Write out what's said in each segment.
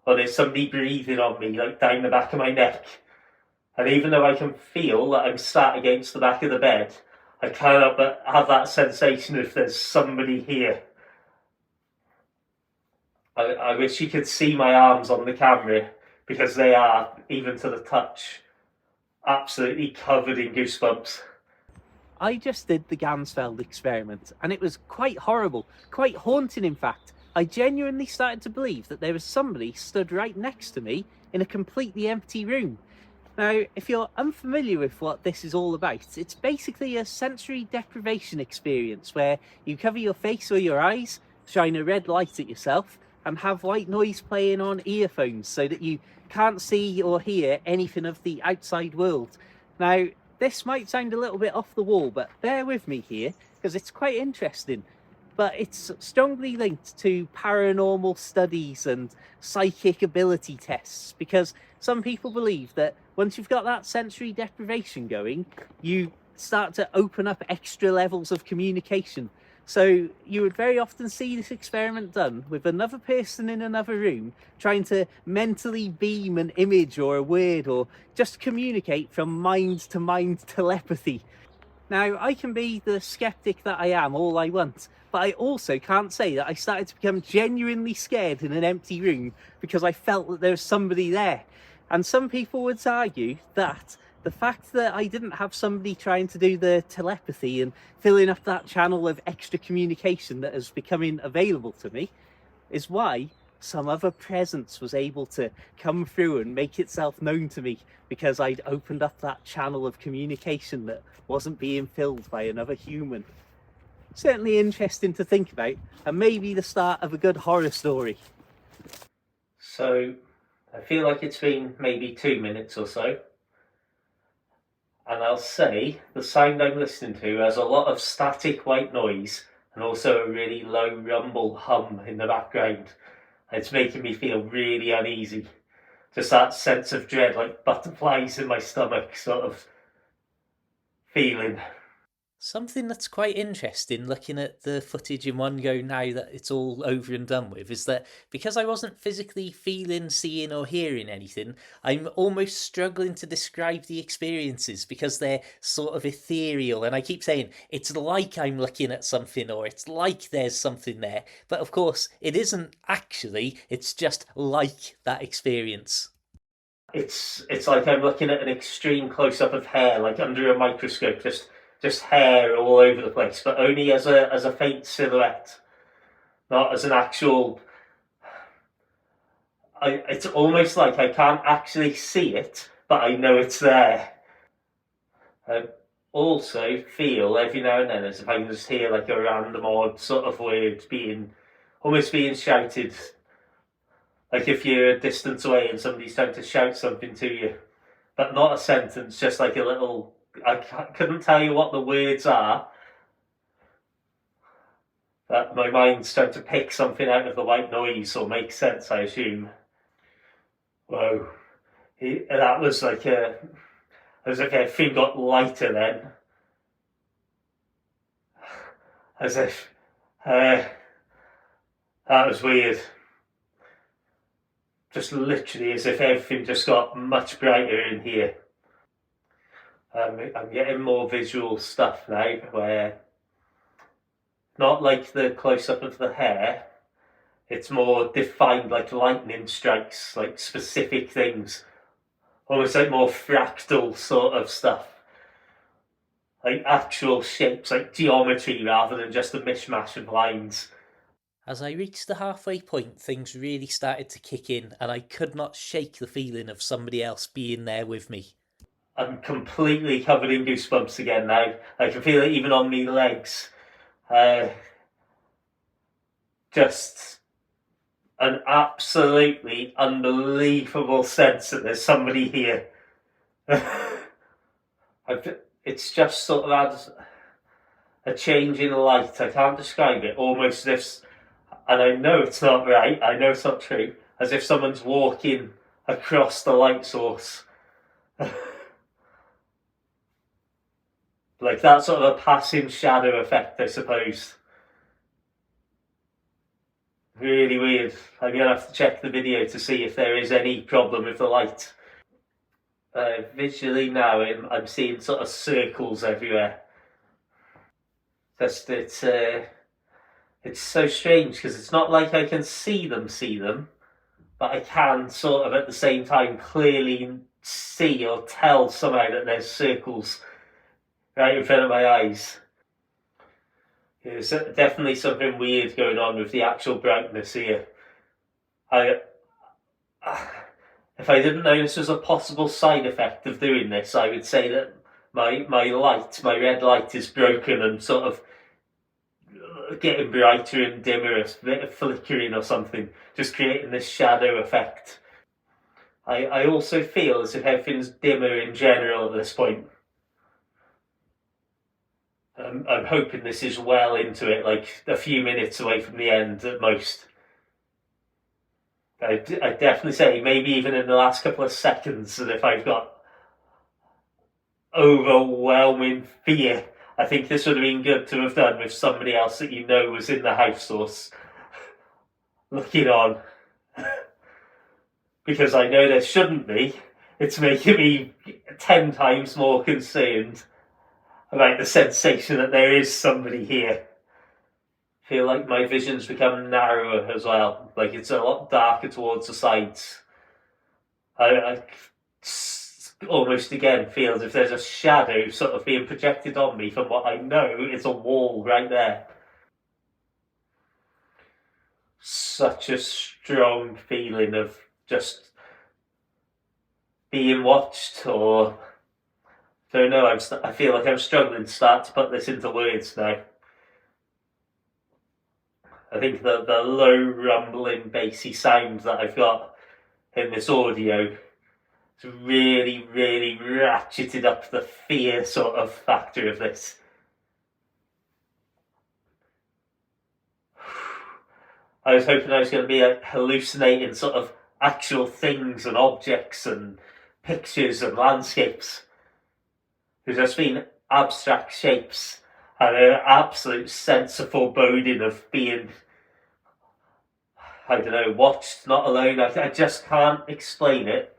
or there's somebody breathing on me, like down the back of my neck. And even though I can feel that I'm sat against the back of the bed, I cannot but have that sensation if there's somebody here. I wish you could see my arms on the camera, because they are, even to the touch, absolutely covered in goosebumps. I just did the Ganzfeld experiment, and it was quite horrible, quite haunting in fact. I genuinely started to believe that there was somebody stood right next to me in a completely empty room. Now, if you're unfamiliar with what this is all about, it's basically a sensory deprivation experience where you cover your face or your eyes, shine a red light at yourself, and have white noise playing on earphones so that you can't see or hear anything of the outside world. Now, this might sound a little bit off the wall, but bear with me here because it's quite interesting. But it's strongly linked to paranormal studies and psychic ability tests, because some people believe that once you've got that sensory deprivation going, you start to open up extra levels of communication. So you would very often see this experiment done with another person in another room trying to mentally beam an image or a word, or just communicate from mind to mind telepathy. Now, I can be the skeptic that I am all I want, but I also can't say that I started to become genuinely scared in an empty room because I felt that there was somebody there. And some people would argue that the fact that I didn't have somebody trying to do the telepathy and filling up that channel of extra communication that is becoming available to me is why some other presence was able to come through and make itself known to me, because I'd opened up that channel of communication that wasn't being filled by another human. Certainly interesting to think about, and maybe the start of a good horror story. So I feel like it's been maybe 2 minutes or so. And I'll say the sound I'm listening to has a lot of static white noise and also a really low rumble hum in the background. It's making me feel really uneasy. Just that sense of dread, like butterflies in my stomach sort of feeling. Something that's quite interesting looking at the footage in one go now that it's all over and done with is that because I wasn't physically feeling, seeing, or hearing anything, I'm almost struggling to describe the experiences because they're sort of ethereal. And I keep saying it's like I'm looking at something or it's like there's something there. But of course, it isn't actually, it's just like that experience. It's like I'm looking at an extreme close up of hair, like under a microscope, just hair all over the place, but only as a faint silhouette, not as an actual. It's almost like I can't actually see it, but I know it's there. I also feel every now and then as if I can just hear like a random odd sort of word almost being shouted. Like if you're a distance away and somebody's trying to shout something to you, but not a sentence, just like a little. I couldn't tell you what the words are, but my mind's trying to pick something out of the white noise or make sense, I assume. Whoa. That was like as if everything got lighter then. As if, that was weird. Just literally as if everything just got much brighter in here. I'm getting more visual stuff now, where not like the close-up of the hair, it's more defined, like lightning strikes, like specific things, almost like more fractal sort of stuff, like actual shapes, like geometry rather than just a mishmash of lines. As I reached the halfway point, things really started to kick in, and I could not shake the feeling of somebody else being there with me. I'm completely covered in goosebumps again now. I can feel it even on me legs. Just an absolutely unbelievable sense that there's somebody here. It's just sort of had a change in light. I can't describe it. Almost as if, and I know it's not right, I know it's not true, as if someone's walking across the light source. Like that sort of a passing shadow effect, I suppose. Really weird. I'm going to have to check the video to see if there is any problem with the light. Visually now, I'm seeing sort of circles everywhere. Just it's so strange because it's not like I can see them, but I can sort of at the same time clearly see or tell somehow that there's circles right in front of my eyes. There's definitely something weird going on with the actual brightness here. I, if I didn't know this was a possible side effect of doing this, I would say that my red light is broken and sort of getting brighter and dimmer, a bit of flickering or something, just creating this shadow effect. I also feel as if everything's dimmer in general at this point. I'm hoping this is well into it, like a few minutes away from the end at most. I definitely say maybe even in the last couple of seconds, that if I've got overwhelming fear, I think this would have been good to have done with somebody else that you know was in the house or looking on. Because I know there shouldn't be. It's making me 10 times more concerned about the sensation that there is somebody here. I feel like my vision's become narrower as well. Like it's a lot darker towards the sides. I almost again feel as if there's a shadow sort of being projected on me from what I know is a wall right there. Such a strong feeling of just being watched, or I don't know. I feel like I'm struggling to start to put this into words now. I think the low rumbling bassy sound that I've got in this audio has really, really ratcheted up the fear sort of factor of this. I was hoping I was going to be hallucinating sort of actual things and objects and pictures and landscapes. There's just been abstract shapes and an absolute sense of foreboding of being, I don't know, watched, not alone. I just can't explain it.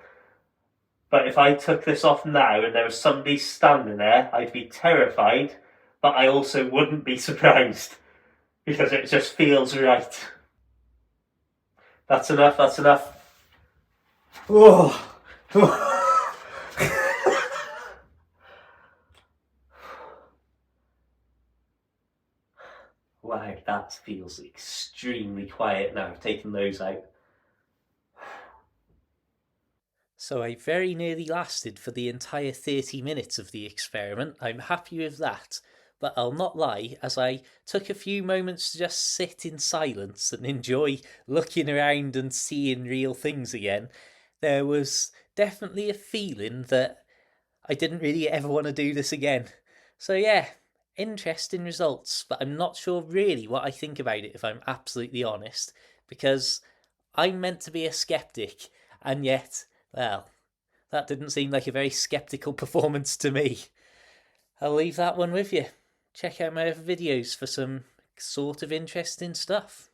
But if I took this off now and there was somebody standing there, I'd be terrified, but I also wouldn't be surprised because it just feels right. That's enough, that's enough. Oh. Wow, that feels extremely quiet now, I've taken those out. So I very nearly lasted for the entire 30 minutes of the experiment. I'm happy with that. But I'll not lie, as I took a few moments to just sit in silence and enjoy looking around and seeing real things again, there was definitely a feeling that I didn't really ever want to do this again. So yeah, interesting results, but I'm not sure really what I think about it if I'm absolutely honest, because I'm meant to be a skeptic, and yet, well, that didn't seem like a very skeptical performance to me. I'll leave that one with you. Check out my other videos for some sort of interesting stuff.